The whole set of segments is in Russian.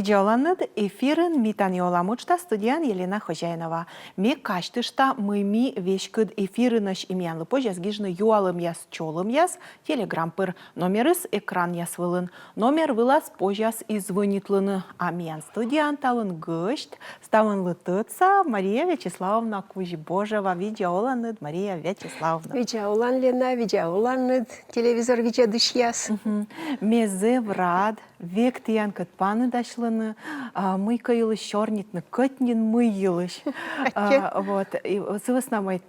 Видеоланнет эфирын митаньоламучта студиян Елена Хожайнова. Ме каштышта мыми вешкыд эфирыныш имянлы пожас гижны юалым яс чолым яс, телегрампыр номерыс экран яс вылын. Номер вылаз пожас извынитлыны, а миян студиян талын гышт, ставын лытыца Мария Вячеславовна Кузьбожева. Видеоланнет Мария Вячеславовна. Видеолан Лена, видеоланнет, телевизор видеодыш яс. Мезе врад, век тиян кыт паны дашлыны, мы кайылыш чорнитны, кытнин мы йылыш. Вот, и сывысна май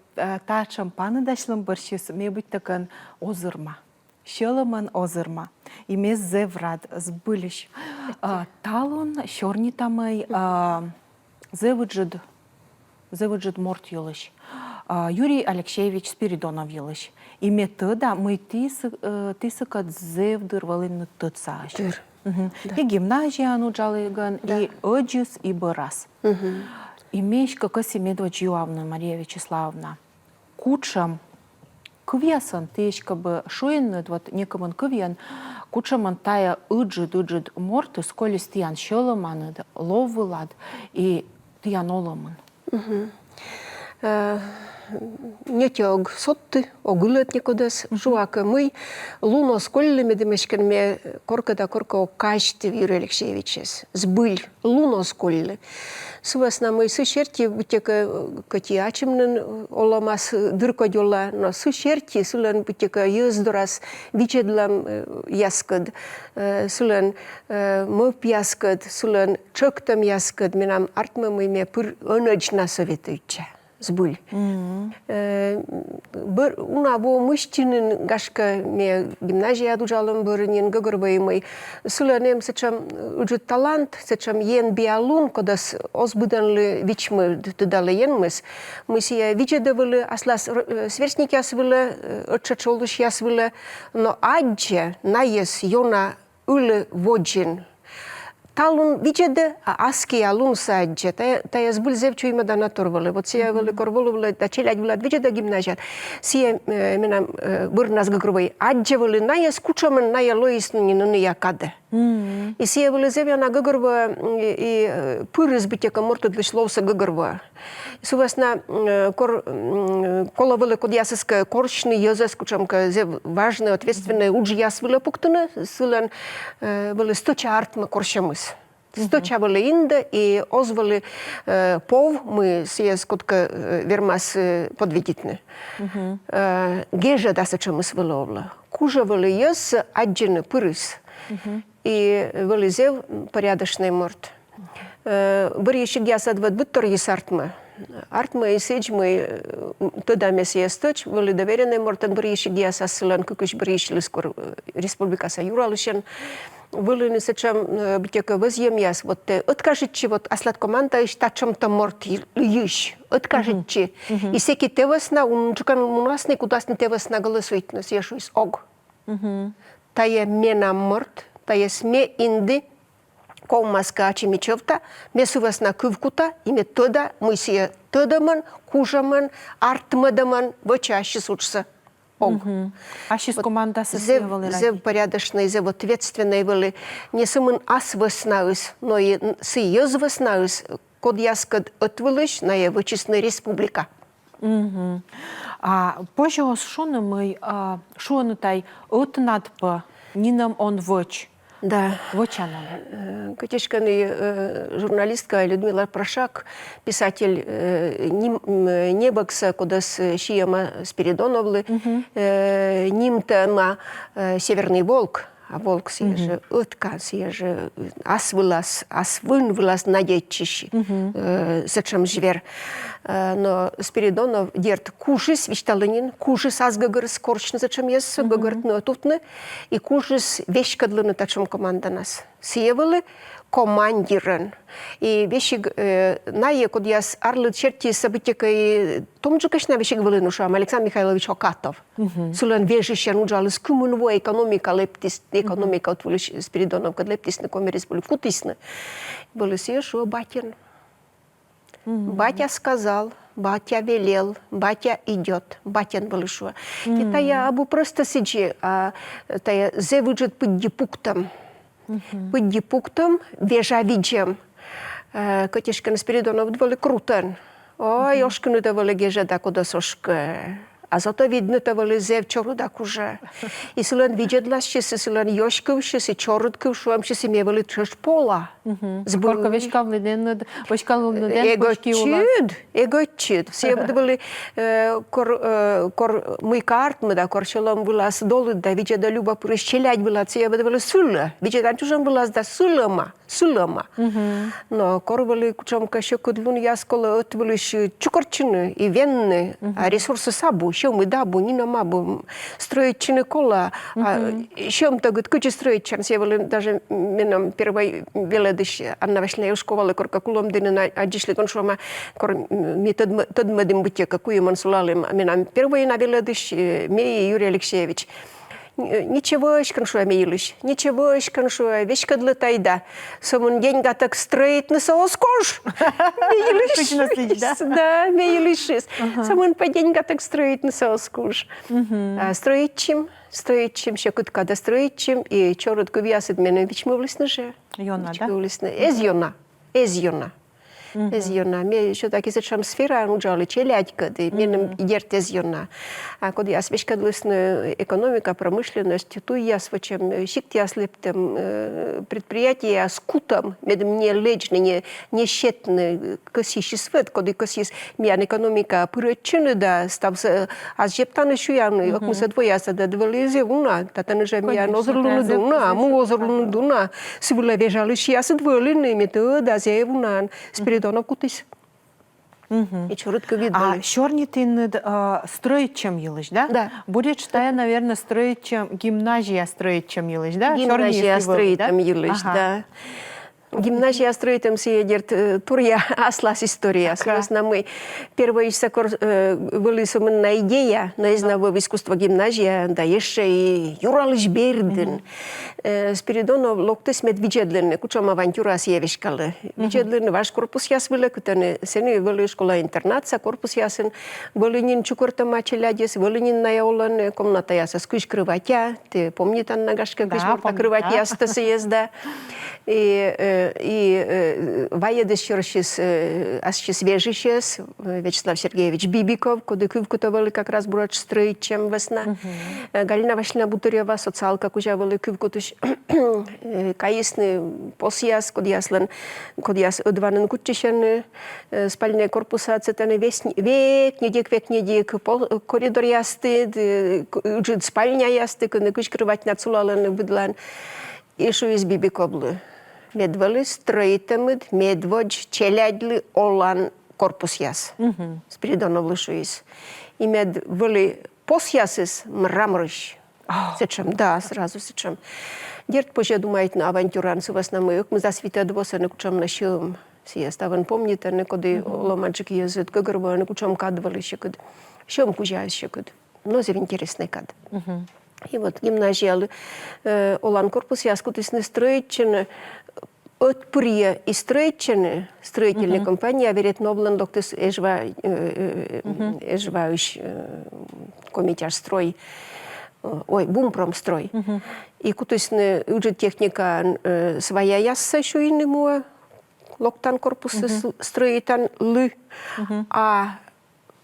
тачам паны дашлым быршис, ме быть такан озырма. Щелыман озырма. И мезе врад сбылиш. Талон чорнитамай зевыджид морт йылыш. Юрий Алексеевич Спиридонов йылыш. И метода мы тисыкат зевдыр валинны тыцаш. И гимназия нуджалыган, и оджис, и бырас. И мешка каси медвач Юавна Мария Вячеславовна. Кучам квясан тешка бы шуеннет, вот некоман квян, кучаман тая ыджид морты, сколи стиян щеломаны, ловылад, и тиян оламан. Нетяг сотты, огулет никодас, жуака мы, луно сколли медемешкен ме корка кашти Юрий Алексеевичес, сбыль, луно сколли. Сувасна мы сущерти бутека катиачимнен оламас дыркодюла, но сущерти сулен бутека ездорас вичедлам яскад, сулен мөп яскад, сулен чоктам яскад, минам артмамы ме пыр önöjna советуюча. Сбыль. Уна во мужчинин гашка ме гимназия дужалым бырынин гыгырбаймый. Суланем сечам уджут талант, сечам ен биалун, кодас озбыданлы вичмы тыдалы енмыс. Мы сия вичедывали, аслас сверстники асвылы, отчачолыш ясвылы, но адже наес йона улы воджин. Талун вичеде, а аски алун саджа, тая сбыл зевчу има да наторвали. Вот сия вали корволували, да челядь влад вичеде гимназият. Сия менам бырнас гагрувай. Адже вали ная скучамен, ная лоисни ния каде. И сия вали зевя на гагрува и пырыз битека мортуд лиш ловса гагрува. Сувасна кола вали код ясыска корчны еза скучамка зев важный, ответственный уджи яс вали пуктуна, сылан вали сточа артма корчамыс. Сточа вали инда и озвали пов, мы сия скотка вермас подведитны. Гежа даса чамыс вали кужа вали ез аджины пырыз. И вали зев порядочный морт. Бырьещик ясад вад буттор есартма. Артма и седжмы туда мес есточ, вали доверенный мортен бырьещик ясад сылан кукуш бырьещили скоро республика Саюралышен. Вали не сечам битека возьем яс. Вот откажитчи вот аслат команда иш тачам-то морт ющ. Откажитчи. И секи тевасна, чукан мунасни кудасни тевасна голосуитнес ешуис ог. Тая мена морт, тая сме инди, колмаска ачимичевта, месувасна кывкута, и метода, мы сия тыдаман, кужаман, артмадаман, вочаще сучса. Ог. А шис команда сосевали ради? Зев порядочный, зев ответственный были. Не самын ас выснаус, но и сиёз выснаус, код яскад отвылыш на вычестная республика. А позже шоны мы шоны тай отнадпа нинам он воч. Да. Вочанам. Котешканый журналистка Людмила Прошак, писатель Небокса, кудас Шияма Спиридоновлы, Нимтама Северный Волк, а волк сия же утка, сия же асвын вылаз надетчищи, зачем жвер. Но Спиридонов дерт кушис, вишталынин, кушис азгагыр скорчны, зачем ес, гагыртны отутны, и кушис вещкадлыны, тачем команда нас. Сиевалы командирен. И вещи нае, код яс арлы черти событика и том же кашна вещи вылынушам Александр Михайлович Окатов. Сулен вежища нуджалы скумунво экономика лептис, экономика отвулиш Спиридонов, кад лептис на комерис были вкутисны. Были сие, шо батин. Батя сказал, батя велел, батя идет, батян балышуа. И тая абу просто сиджи, а тая зе выджет под депуктом. Пыдди пуктом, вежа виджем. Котишкан Спиридонов довольно крутен. Ой, ошкну довольно геже да куда сошка. А зато видно довольно зев чорудак уже. И силен виджедлащиси, силен йошкившиси, чорудкившуамшиси мевали треш пола. Сколько вешкавли ден, вешкавли ден, егочид. Все были мой карт, мы да корчелом была с долы, да видя да люба прищелять была, все были суlla. Видя там чужом была да сулама. Но корвали кучом каще кудлун яскола отвали чукорчины и венны, а ресурсы сабу, еще мы дабу, не на мабу, строить чины кола, еще мы так кучи строить чан, все были даже мином первой веледыш, Анна Вашная школа, корка кулом дына, а дишли коншома, кор метод медим бытия, какую мы сулали, мином первой на веледыш, Мей Юрий Алексеевич. Ничего, коншуа мейлыш, ничего, коншуа, вещь кадла тайда. Самон день так строить на соскош. Да, мейлыш. Самон по день так строить на соскош. Строить чем, ще когда строить чем, и чорот кувясит меня, ведь мы влез на же. Йона, да? Эзйона. Эзйона. Мне еще так из чем сфера нужали челядька, да мне идет эзйона. А когда я свечка длинная экономика, промышленность, то я с вачем щикти ослептем предприятия с кутом, мне лечны не щетны косишь свет, когда косишь меня экономика причины да стався, а жептаны шуяны, как мы садвояса да дволезе уна, тата же меня нозрлуну дуна, му озрлуну дуна, сивула вежали шиясы дволины, метода зевунан, Спиридонов кутис. И чурутка видно. А Щорнитин строить чем елыш, да? Да. Будет, что я, наверное, строить чем гимназия строить чем елыш, да? Гимназия строить там елыш, да. Гимназия строит там сидит турья аслас история. Соответственно, мы первые сокор были сумна идея, но из нового искусства гимназия, да еще и Юралыш Берден. Спиридонов локтес мед виджедлен, кучом авантюра севишкалы. Виджедлен ваш корпус ясвиле, кутане сены были школа интернатса, корпус ясен, были нин чукорта мачелядес, были нин наявлен, комната яса скуш крыватя, ты помните Аннагашка, куш морта крыватя стасы езда. И воедес щорщис, асщис вежищес, Вячеслав Сергеевич Бибиков, куда кывкутовали как раз бурач строить, чем весна. Галина Васильевна Бутырева, социалка, куда были кывкутуш, каисный посъяс, куда яслен, куда яс одванен кутчищен, спальные корпуса, цетаны век недек, коридор ясты, спальня ясты, куда куч крывать нацулален, выдлан. И что из Бибиковлы. Медвали строитамыд, медводж, челядли, олан, корпус яс. Спиридонов лишуис. И медвали посъясис, мраморыш. Сечем, да, сразу сечем. Дерт позже думает на авантюран, с вас на моих, мы засвита двоса, на кучам на щелом. Ставан помните, на коды ломаджик язык, гагрба, на кучам кадвали щекод. Щем кужа щекод. Но за интересный кад. И вот гимназия Олан корпус яскутисны строительные отприя и строительные компании, а верит Ноблен доктес эжваюш комитяж строй, ой, бумпромстрой. И кутисны уже техника своя ясса еще иному локтан корпусы строитан лы, а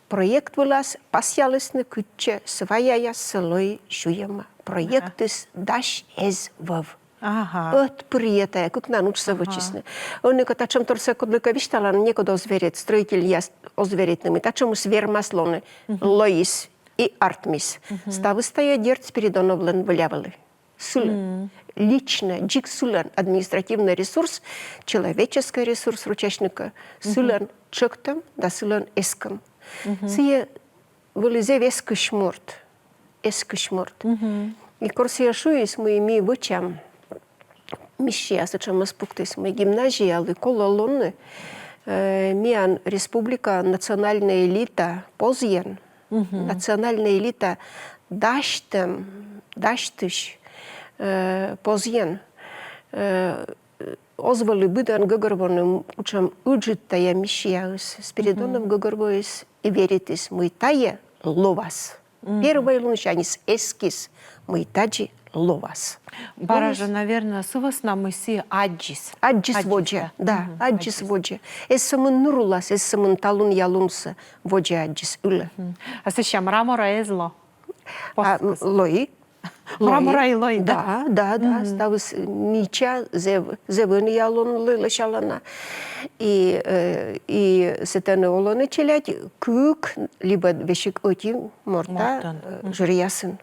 проект вылаз пасялысны кутче своя яссалой шуема. Проект из даш эз вав. От приятая, как на ночь совочисны. Он как тачем торсе кодлика вишталан некуда озверит, строитель яс озверитными, тачем свер маслоны, Лоис и Артмис. Ставы стоя дерт Спиридоновлен вылявали. Сулен. Лично, джик сулен, административный ресурс, человеческий ресурс ручечника, сулен чектом, да сулен эском. Сие вылезе эскошморт. И корсия шуис мы ми вычам. Мищия, зачем мы спуктись, мы гимназия, але кололонны. Миан республика, национальная элита, позьен. Национальная элита даштыш, позьен. Озвали быдан гагорвоным учам уджиттая мищия, Спиридонов гагорвоис и веритис, мы тае ловас. Первый лунчанис эскис, мы таджи ловас. Баража, наверное, сывысна мы си аджис. Аджис воджа, да, аджис воджа. Эссамын нурулас, эссамын талун ялунса воджа аджис үлі. А сейчас мрамора эзло. Лои. Мрамора и лои, да? Да. Ставыс мича, зевын ялун лышалана. И сетены олоны челять кук, либо вешик оти морта жирясын.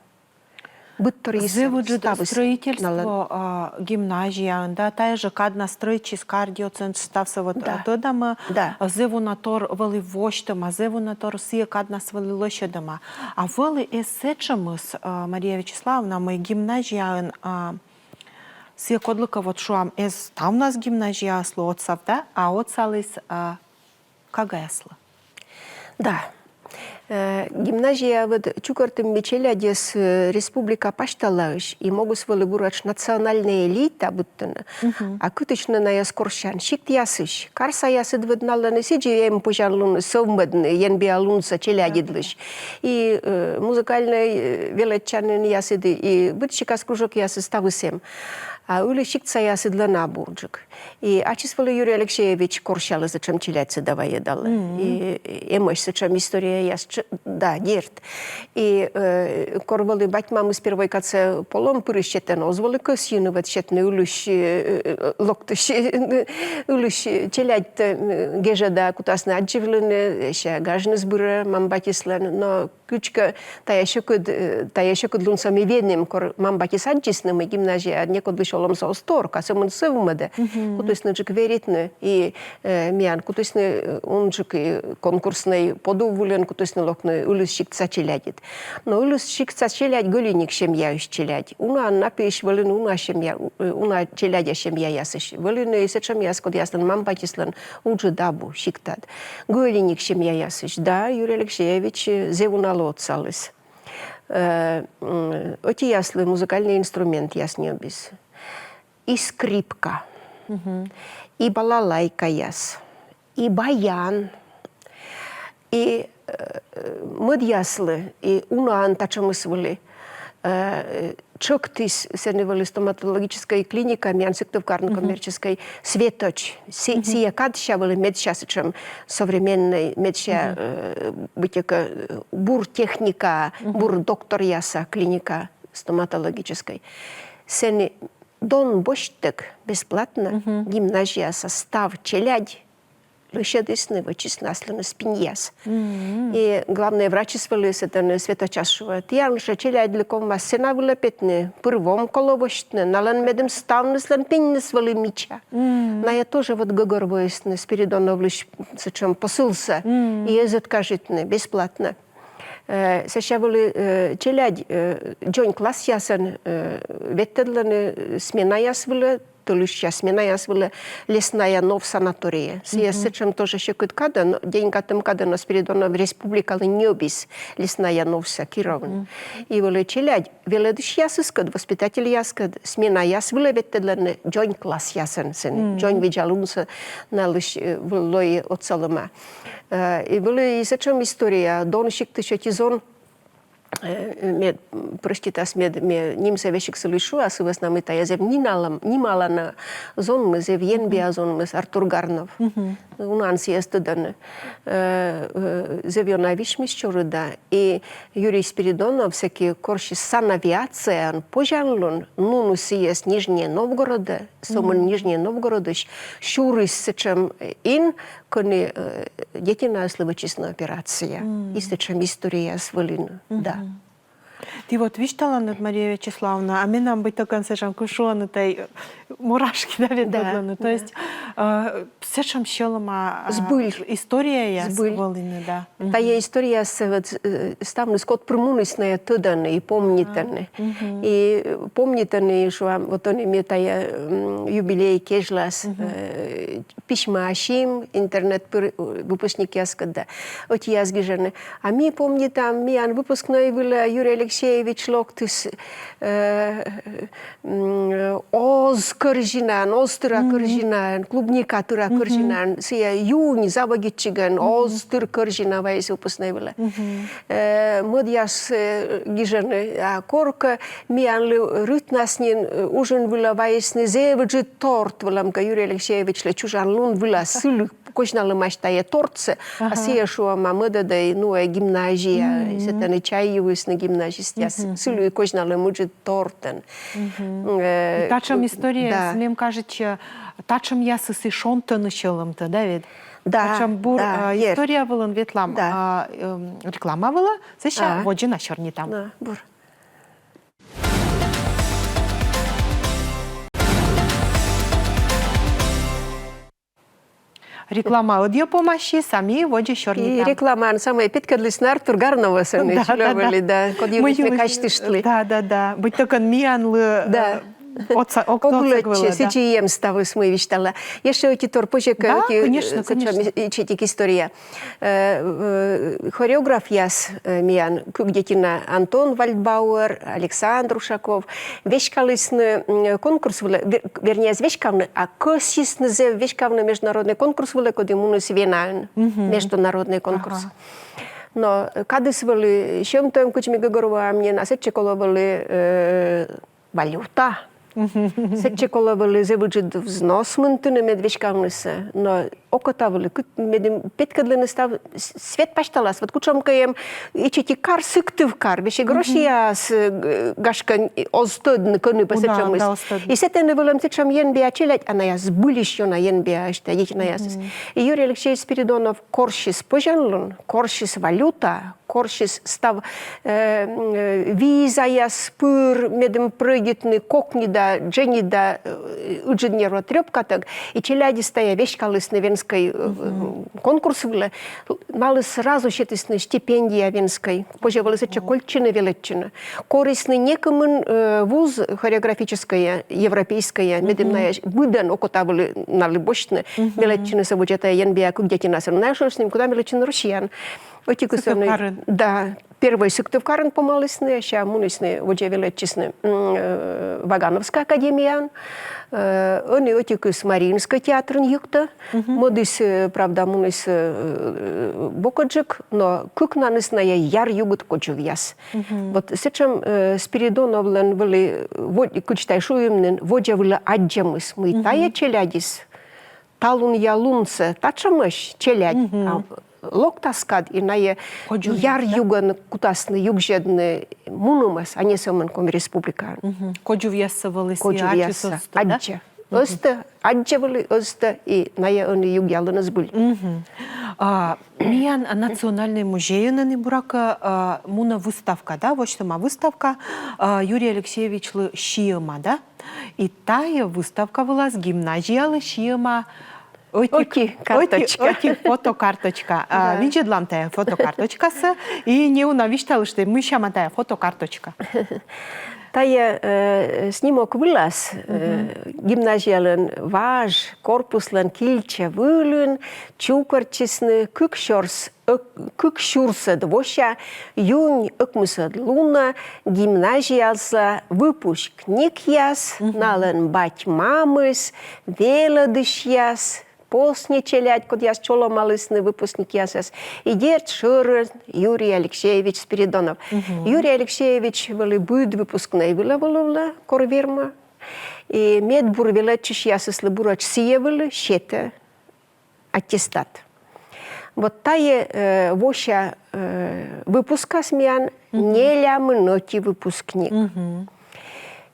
Зывуджу строительство гимназия, да, та же кадна стройчис кардиоцентр стався вот тоді ми зиву на тор вели воштима, зиву на тор сіє кадна свели лощадима. А вели есечемис, Марія Вячеславовна, ми гімназія сіє кодлика вот шуам ез там у нас гімназія сло отсав, да, а отсалис кагасло. Да. Гимназия вот чукартым мечелядес республика пашталаш и могу свали бурач национальная элита будто а куточно на яскоршан шикт ясыш карса ясыд выднала на сиджи им пожалуй совмедны янбиалунса челядидлыш и музыкальный величанин ясыды и бытчика скружок ясы ставысем. А уле шикца ясыдла на бурджик. И ачисвали Юрий Алексеевич Коршала зачем челяться давай дал. И эмош зачем история яс да дерт. И корвали батьмамы с первой каце полом пырыщетен озвали косину вот щетны улуш локтыш улуш челядь гежада кутасны адживлены ще гажны сбыра мамбатислен но кучка та еще код лунсами веднем кор мамбатис аджисным гимназия некод оломса осторг, а сам севмеде, кутисний верітне і м'ян, кутисний унчик конкурсний подоволен, кутисний локне улюсчик цачелядит. Но улюсчик цачелядь голінік шем'яюсь челядь. Уна напиш велин уна шем'я, уна челядя шем'я ясиш. Велин і сечем яскод яслен мамбатіслен унче дабу шиктад. Голінік шем'я ясиш. Да, Юрій Алексеєвич зевуна лоцалис. Оті ясли музикальний інструмент ясні обіс. И скрипка, и балалайка яс, и баян, и мыдьяслы, и унаан тачамысвали. Чоктис сеневали стоматологической клиника, мянсектовкарно-коммерческой светоч. Сия кадщавали медщасычем современной медща бытека бур-техника, бур-доктор яса клиника стоматологической. Сени Дон Боштек бесплатно, гимназия состав челядь, лощадысны вычисленно спиньяс. И главные врачи свалились, это светочашева. Тиарнша челядь леком вас сена вылепетны, пырвом коловощтны, налан медем ставныслан пинны свали мича. На я тоже вот гогорвоисны, спиридоновлыш, сычем посылся, и езет кажетны, бесплатно. Сега вели челядь Джон класс ясен ветедланы смена ясвила, толюща смена ясвила лесная нов санатория. Сечем тоже еще кадан, день катым кадан Спиридонов республика Ленёбис, лесная новса Кировна. И вели челядь веледыш ясыскад, воспитатель яскад, смена ясвила ветедланы Джон класс ясен, Джон виджалунса налыш влой от Салома. И были сечем история, донщик тысячезон, проститас мед нимса вещик солишу, а сывас нам это язев нимала на зон мы зев енбия зон мы Артур Гарнов. У нас есть туда зев на вишмищуры да. И Юрий Спиридонов всякие корши санавиация пожалун ну есть Нижние Новгорода, сомон Нижние Новгорода, щуры сечем ин кони дети на словочистная операция. И сечем история свалина. Да. Ти вот виштала над Мария Вячеславовна, а ми нам би то концешам кушони та й мурашки навіть додлани. То есть сечам щелома історія я з Волини, да. Та є історія ставно скот примунисне тудане і помнітане. І помнітане, що вот вони ми та юбілей кежлас письма ашим, интернет випускник яскада. От язгижане. А ми помнітам, ми ан випускної вила Юрій Алексеевич Локтис Озк кыржинан, остыра кыржинан, клубника тыра кыржинан, сия юнь завагитчиган, остыр кыржина вайс выпускной была. Модяс гижаны корка, мианлы рытнаснин ужин была вайсны зевджи торт, валамка Юрий Алексеевич ле чужан лун была сылы, кожналы маштая тортце, а сия шуа мамыда да и нуа гимназия, сетаны чайювыс на гимназистя, сылы кожналы муджи тортен. Тачам історія, смім кажучи, тачам я сиси шонта нишелым-то, Давид? Да, Тачам бур історія вылын ветлам реклама выла, сеша воджи на чорні там. Да, бур. Реклама одє помаші, самі воджи чорні И там. реклама, самая питкадлисна Артур Гарнова саны, чиловали, да, код ювысны качтыштли. Да. Будь токон міянли Да. Оглядче, сичием ставы смы виштала. Еще эти торпочек, конечно. читик история. Хореограф яс миян, кугдетина Антон Вальдбауэр, Александр Ушаков. Вешкалысны конкурс, вернее, вешкавны, а косисны вешкавны международный конкурс, код имунус венаен, международный конкурс. Но кадыс были, чем то кучми Гагорова мне насечеколовали валюта. Сечеколовали зевуджид взнос ментыны медвешкавнысы, но окотавали, медим петкадлины став свет пашталас, вот кучамкаем и чити кар сыктыв кар, вещи грошия с гашка остодны коны посечамыс. И сетены вылам сечам енбия челять, а на яс булищё на енбия, что едь на ясыс. И Юрий Алексеевич Спиридонов коршис пожанлун, коршис валюта, коршис став виза яс пыр медим прыгитны кокнида, дженида уджиднерва трёпкатак, и челяди стая вешкалысны венской конкурс вылы, малы сразу щетысны стипендия венской, позже вылы сеча кольчина величина. Корисны некомын вуз хореографическая, европейская, медимная, выдан окотавылы на любощны, величины собучата янбия кугдетина сам. Знаешь, с ним куда величина россиян? Сыктывкарын. Да, первый Сыктывкарын помалысны, ща мунысны, воджа величисны Вагановская академия, они отикус Мариинский театр юкта, модис, правда, муныс бокоджик, но кукнанысная яр югут кочувяс. Вот сечем Спиридоновлен были, кучтай шуемнен, воджа вила аджамыс, мы тая челядис, талун ялунце, тачамыш челядь, локтаскад и на яр юган кутасны югжедны мунумас, а не саманком республика. Коджувясывались и Коджувяса, аджа. Оста, аджавали, оста и на яны югялыныз был. Миян национальный музей на Небурака муна выставка, да, вот что ма выставка Юрий Алексеевич Шиема, да, и тая выставка была с гимназиялы Шиема. Оти фотокарточка. Виджедлам тая фотокарточкасы, и не унавишталы, что мы щама тая фотокарточка. Тая снимок вылаз, гимназиялын важ, корпуслан кильча вылын, чукарчисны, кükшурсы двоща, юнь ыкмысад луна, гимназиялса выпускник яс, налын бать мамыс, веладыш яс, Посне челядь, код яс чоломалысны выпускник ясас. И дед Шырын Юрий Алексеевич Спиридонов. Юрий Алексеевич были будет выпускной вылавылывла, корверма. И медбур велачиш ясыслы бурач сиевылы, щете аттестат. Вот тае воща выпуска смян не лямыноти выпускник.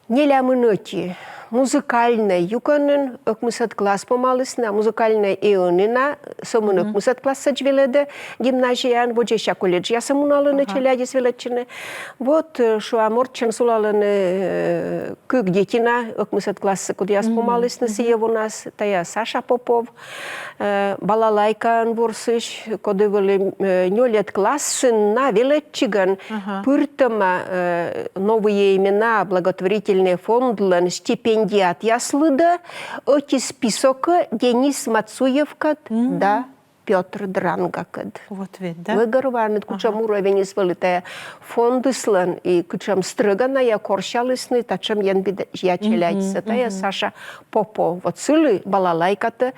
Не лямыноти. Музыкальная юканын ыкмысат класс помалысна, музыкальная ионина, сомын ыкмысат класс сачвеледе, гимназиян, вот жеща колледж ясамуналыны челядис велечины. Вот шуа морчен сулалыны кык детина, ыкмысат классы куд яс помалысны сиев у нас, тая Саша Попов, балалайкан бурсыш, коды были нёлет классын на велечиган, пыртама новые имена, благотворительные фондлан, стипендиат яслыда, оти список Денис Мацуевка, да, Петр Дрангакад. Вот ведь, да? Выгорванет, кучам уровень свалитая фонды слан, и кучам стрыганая коршалысны, тачам ян я челядься, тая Саша Попов. Вот сылы балалайката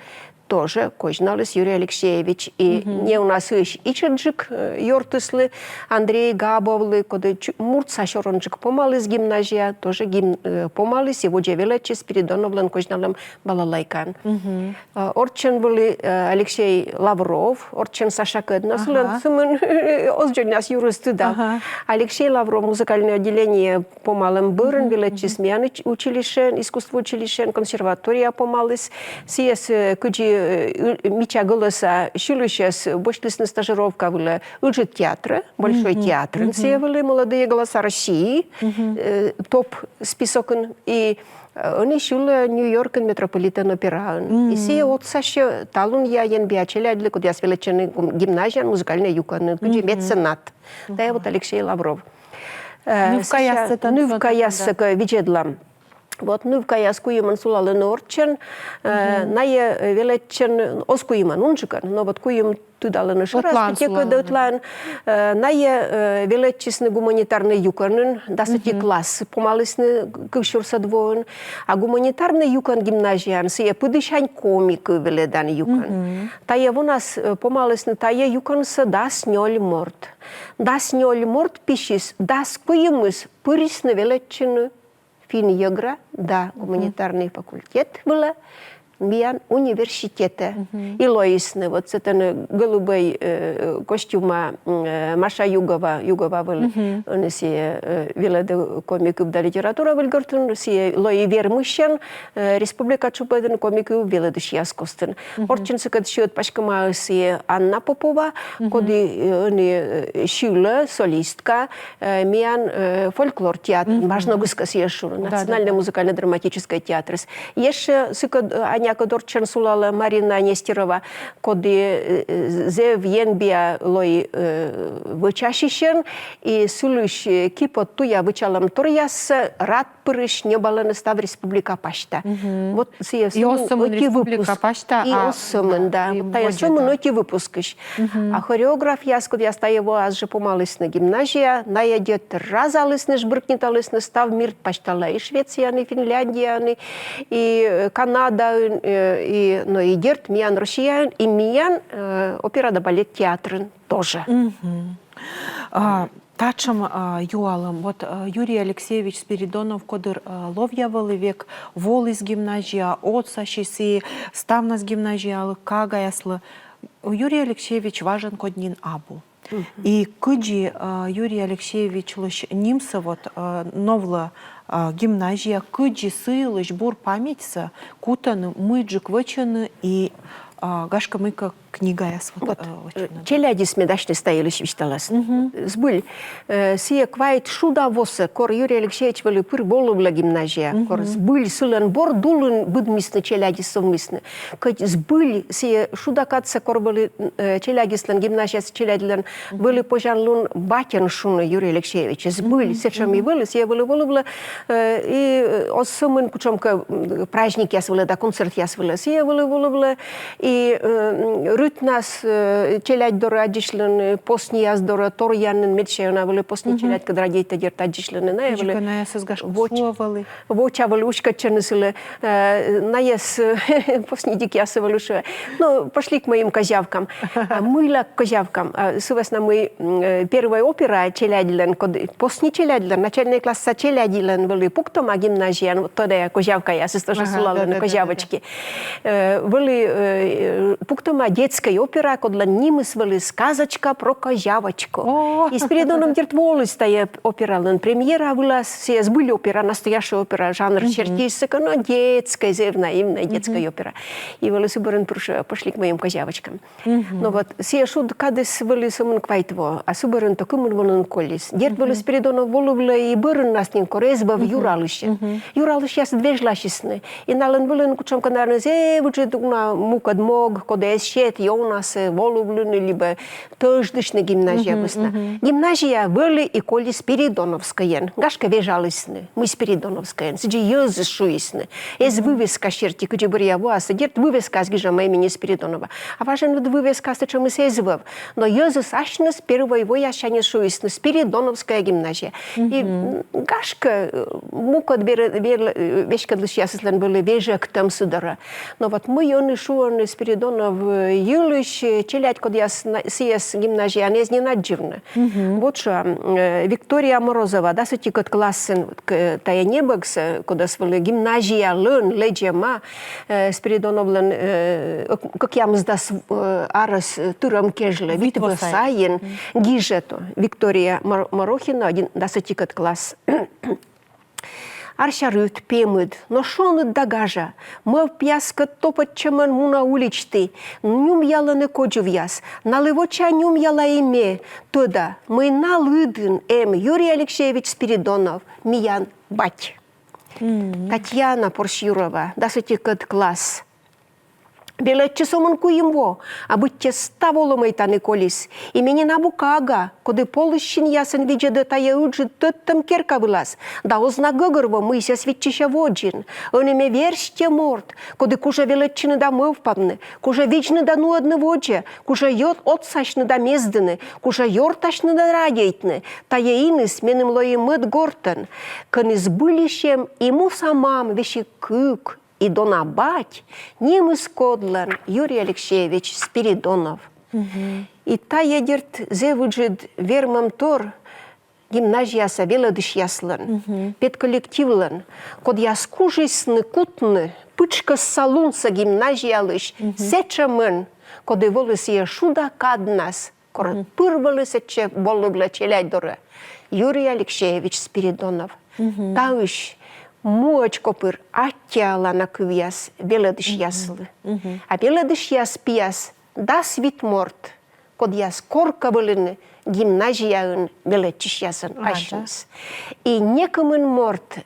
тоже кожналыс Юрий Алексеевич. И не у нас и чаджик йортыслы, Андрей Габовлы, коды мурца шоронджик помалыс гимназия, тоже помалыс, его джевелечи Спиридоновлан кожналым балалайкан. Орчен были Алексей Лавров, орчен Саша Кэднас, сумын озджоняс юристы, да. Алексей Лавров, музыкальное отделение помалым бырын, велечи смяны училищен, искусство училищен, консерватория помалыс, сиес кыджи Мича голоса шилущас бошлисная стажировка была уже театра, большой театр. Все были молодые голоса России, топ список, и они шили Нью-Йорк метрополитен опера. И все от Саши талун я янбиачеля для куда свеличены гимназия музыкальная юкан, где меценат. Да вот Алексей Лавров. Нывка ясыка видедлам. Вот нывка яскуеман сулалы норчен, ная велечен оскуеман унжикан, но вот куем тудалы на шарас, тека даутлан, ная велечисны гуманитарный юканын, дасыти класс, помалысны кышурса двоен, а гуманитарный юкан гимназиян, сия пыдышань комик веледан юкан. Тая у нас помалысны, тая юканса дас нёль морд. Дас нёль морд пишис, дас куемыс пырисны велечены, Фин-Йогра, да, гуманитарный факультет была, Миян университета. И Лоисны, вот с этой голубой костюма Маша Югова был, он все веледы комиков да литература выльгортен, все Лои Вермущен, Республика Чупеден комиков веледы шьяскостен. Орченцы, когда счет пашкама все Анна Попова, коды они шюла, солистка, Миян фольклор театр, важно гуска съешур, национальный музыкально-драматический театр. Еще Аня Кодорчен сулала Марина Нестерова, коды зев енбия лой вычащищен, и сулыш кипот туя вычалам торяс, рад пырыш не баланы став Республика Пашта. Вот сие Республика Пашта, и осымын, да. Тая сумын оти выпускыш. А хореограф яскод я стаево аз же помалысны гимназия, наядет разалысны жбркниталысны став мир паштала и Швецияны, Финляндияны, и Канада, и Дерт, Миян Россиян, и Миян опера да балет театрын тоже. Тачам юалым, вот Юрий Алексеевич Спиридонов кодыр ловьявалы век, вол из гимназия, отца шиси, ставнас гимназиялы, кагаяслы. Юрий Алексеевич важен коднин абу. И кыджи Юрий Алексеевич лыш нимса вот новла гимназия, кыджи сылыш бур памятьса, кутаны, мыджик вычаны и гашка мыка книга я вот. Челядис медашны стоялись вишталас. Сбыль. Сие квайт шуда воса, кор Юрий Алексеевич вали пыр болубла гимназия. Кор сбыль сылан бор дулын будмисны челядис совмисны. Кать сбыль сие шуда катса кор вали челядислан гимназия с челядилан вали пожанлун батян шуна Юрий Алексеевич. Сбыль сечам и вали сие вали болубла и осымын кучомка праздник яс вали да концерт яс вали сие вали болубла и Рутнас челядь дора адишлен постни яз дора торянен медшена вали постни челядь кадра дейта дерт адишлен на я вали на яс гашка словали воча вали ушка чернысылы на яс постни дик яс вали ушка. Ну пошли к моим козявкам. Мыла к козявкам. Сывесна мы первая опера челядилен постни челядилен начальный класс челядилен вали пуктома гимназия вот тогда козявка я сестра сулала на козявочки вали пуктома детская опера, когда нимыс вали сказочка про козявочку. И с Спиридоном Дертволы стоя опера, премьера была, все сбыли опера, настоящая опера, жанр чертисика, но детская, наивная детская опера. И вали субарен пошли к моим козявочкам. Но вот все шуд кадес вали сумын квайтво, а субарен такумын волын колис. Дерт вали Спиридонов волубла и бырын настин корезба в Юралыще. Юралыще яс две жлащисны. И налын волын кучам канарны зе вычет мукад мог, кодес щет, Jonas, Voluvlun, либо тождышна гимназия весна. Гимназия вели и коли Спиридоновская, гашка вежалысны, мы Спиридоновская, сиди езы шуисны. Ез вывеска черти, куди буря вас, дерт вывеска с гижама имени Спиридонова. А важен вот вывеска, что мы сезвав. Но езы сашны с первого его ящане шуисны, Спиридоновская гимназия. И гашка мука вешка для счастья были вежек там судара. Но вот мы он шуан Спиридонов юлыш, челядь, код я сиес гимназия, не знадживна. Вот что Виктория Морозова, да, сути код классен, тая небокс, куда свали гимназия лен леджема Спиридоновлен, как я мздас арас турам кежле, витвосаен гижето. Виктория Морохина, один, да, сути код класс. Аршарют, пемыд, но шонут дагажа, мы пьяска топот чеман муна уличты, нюм яла не коджувяс, наливоча нюм яла име, тода мы налыдын Юрий Алексеевич Спиридонов, миян бать. Татьяна Поршюрова, да сутикат класс. Беле часоман куимво, а будьте ставоломой таны колис. Имени набукага, коды полыщин ясен виджеде тая уджи тыттам керка вылаз. Да озна гыгырво мыся свитчища воджин. Онеме версте морт, коды кужа величины да мывпамны, кужа вичны да нуадны воджа, кужа йод отсачны да мездыны, кужа йортачны да радейтны. Тая иныс меным лои мыт гортен. Кыныз былищем иму самам вещи кык. И донабать немыс кодлан Юрий Алексеевич Спиридонов. И та едерт зевуджид вермам тор гимназия савеладыш яслан, пет коллективлан, код яскужисны кутны, пычка салунса гимназия лыш, сечамын, коды волыс я шуда каднас, корот пырвалыс etче болубла челядора. Юрий Алексеевич Спиридонов. Тауш Муочко пыр аттяла на кывьяс беледыш яслы. А беледыш яс пияс да свит морт, код яс корка былыны гимназияын беледыш ясын ашныс. И некомын морт,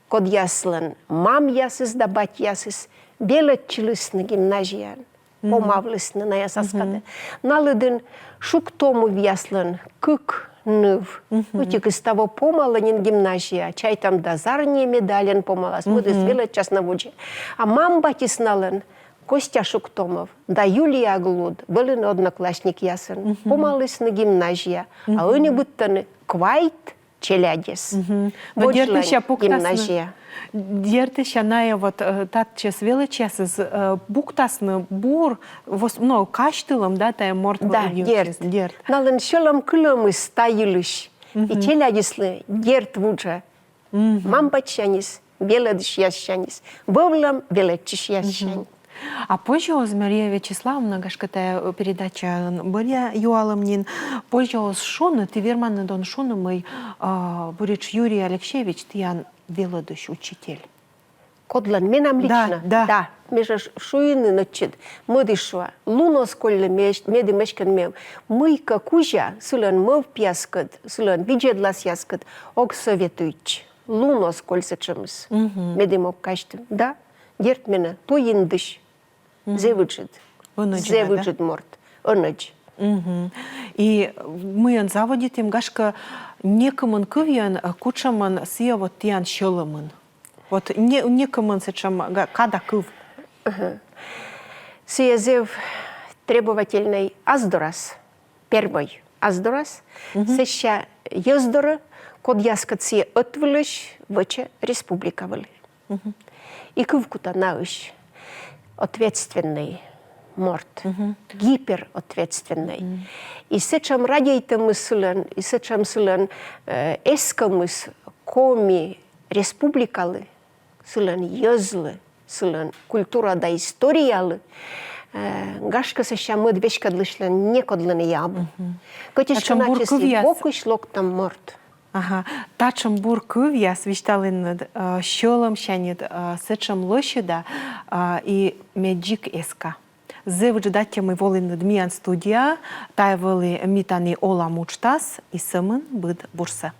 код яслын мам ясыс да бать ясыс беледчылысны гимназиян. Помавлысны на ясаскады. Налыдын шуктому яслын кык ныв. Утик из того помаланин гимназия, чай там дозарнее медален помалас, мы звели час на вуджи. А мам батиснален Костя Шуктомов, да Юлия Глуд, были одноклассник ясен, помалыс на гимназия, а они будто квайт челядес. Гимназия. Дертища на вот тат час величез из буктасны бур, ну каштылом, да, тая морт. Да, дерт. Нален шелом клем из стаилыш. И челядеслы дерт вуджа. Мам бачанис, беледыш ящанис, вовлам велечиш ящань. А позже Мария Вячеславовна, гашкатая передача были юаломнин, позже шоны, ты верман дон шоны мой бурич Юрий Алексеевич, ты ян велодыш учитель. Кодлан, менам лично. Да. Межа шуины начит, мы дышва, луно сколь меди мешкан мем, мы какужа, сулан мов пьяскат, сулан виджедлас яскат, ок советуич, луно сколь сечемс, меди мок каштым, да, дерт мена, поиндыш. Зевуджит. Зевуджит морт. Оныч. И мы он заводит им гашка некомын кывьян кучаман сия вот тян щеломын. Вот некомын сечам када кыв. Сия зев требовательный аздорас. Первый аздорас. Сеща ездора код яскат сия отвлыш ваче республика вали. И кывкута науш. Ответственный морт, гиперответственный. И сечам радейте мыслен, и сечам сылен эскамыс коми республикалы, сылен езлы, сылен культура да историялы, гашка сечам мыд вешкадлышлен некодлен яб. Котишка начисли бокуш локтам морт. Ага, тачам буркув я свищталин щолом щанит сечам лощада и меджик эска. Зевудждатя мы волин дмиян студия, тай воли митани ола мучтас и сымын быд бурса.